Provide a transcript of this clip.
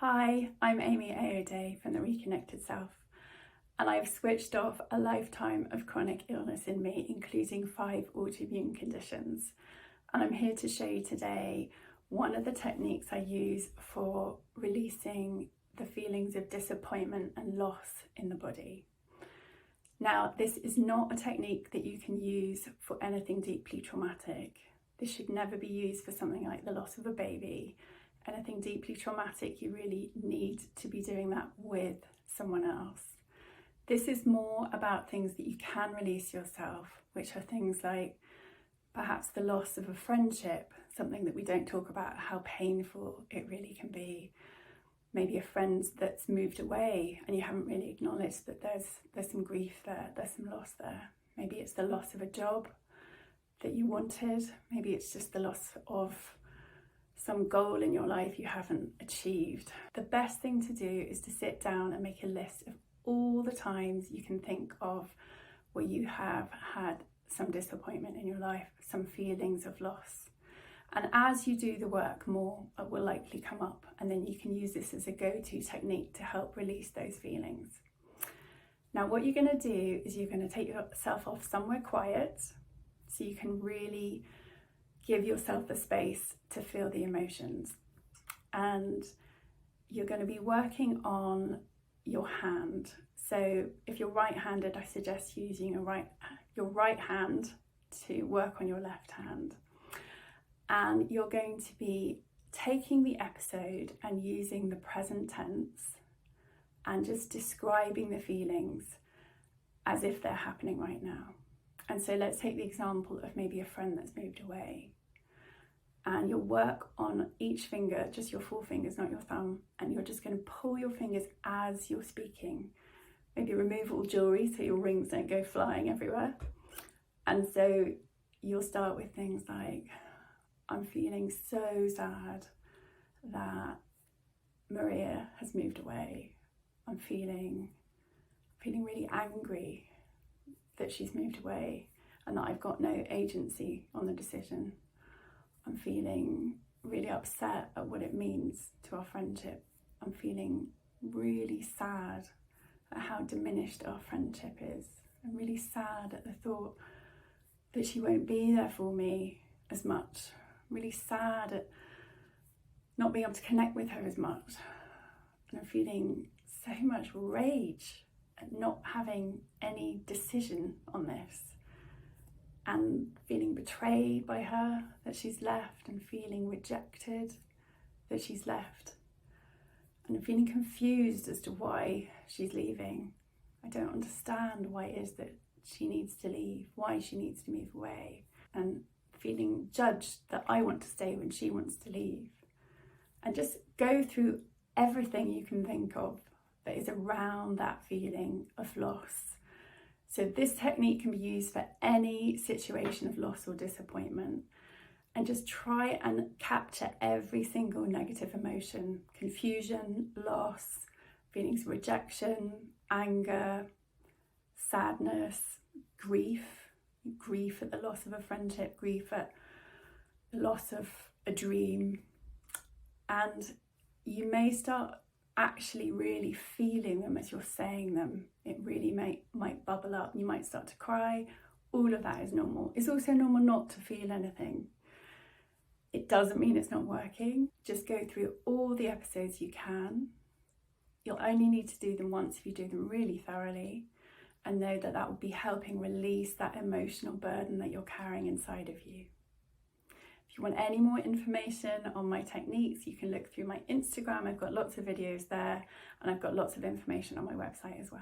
Hi, I'm Amy Aoday from the Reconnected Self, and I've switched off a lifetime of chronic illness in me, including 5 autoimmune conditions. And I'm here to show you today one of the techniques I use for releasing the feelings of disappointment and loss in the body. Now, this is not a technique that you can use for anything deeply traumatic. This should never be used for something like the loss of a baby. Anything deeply traumatic, you really need to be doing that with someone else. This is more about things that you can release yourself, which are things like perhaps the loss of a friendship, something that we don't talk about, how painful it really can be. Maybe a friend that's moved away and you haven't really acknowledged that there's some grief there, there's some loss there. Maybe it's the loss of a job that you wanted. Maybe it's just the loss of some goal in your life you haven't achieved. The best thing to do is to sit down and make a list of all the times you can think of where you have had some disappointment in your life, some feelings of loss. And as you do the work, more will likely come up, and then you can use this as a go-to technique to help release those feelings. Now, what you're going to do is you're going to take yourself off somewhere quiet so you can really give yourself the space to feel the emotions. And you're going to be working on your hand. So if you're right-handed, I suggest using your right hand to work on your left hand. And you're going to be taking the episode and using the present tense and just describing the feelings as if they're happening right now. And so let's take the example of maybe a friend that's moved away. And you'll work on each finger, just your 4 fingers, not your thumb, and you're just going to pull your fingers as you're speaking. Maybe remove all jewelry so your rings don't go flying everywhere. And so you'll start with things like, I'm feeling so sad that Maria has moved away. I'm feeling really angry that she's moved away and that I've got no agency on the decision. I'm feeling really upset at what it means to our friendship. I'm feeling really sad at how diminished our friendship is. I'm really sad at the thought that she won't be there for me as much. I'm really sad at not being able to connect with her as much. And I'm feeling so much rage at not having any decision on this. And feeling betrayed by her that she's left, and feeling rejected that she's left, and feeling confused as to why she's leaving. I don't understand why it is that she needs to leave, why she needs to move away, and feeling judged that I want to stay when she wants to leave. And just go through everything you can think of that is around that feeling of loss. So this technique can be used for any situation of loss or disappointment, and just try and capture every single negative emotion: confusion, loss, feelings of rejection, anger, sadness, grief at the loss of a friendship, grief at the loss of a dream. And you may start actually really feeling them as you're saying them. It really might bubble up. You might start to cry. All of that is normal. It's also normal not to feel anything. It doesn't mean it's not working. Just go through all the episodes you can. You'll only need to do them once if you do them really thoroughly, and know that that will be helping release that emotional burden that you're carrying inside of you. If you want any more information on my techniques, you can look through my Instagram. I've got lots of videos there, and I've got lots of information on my website as well.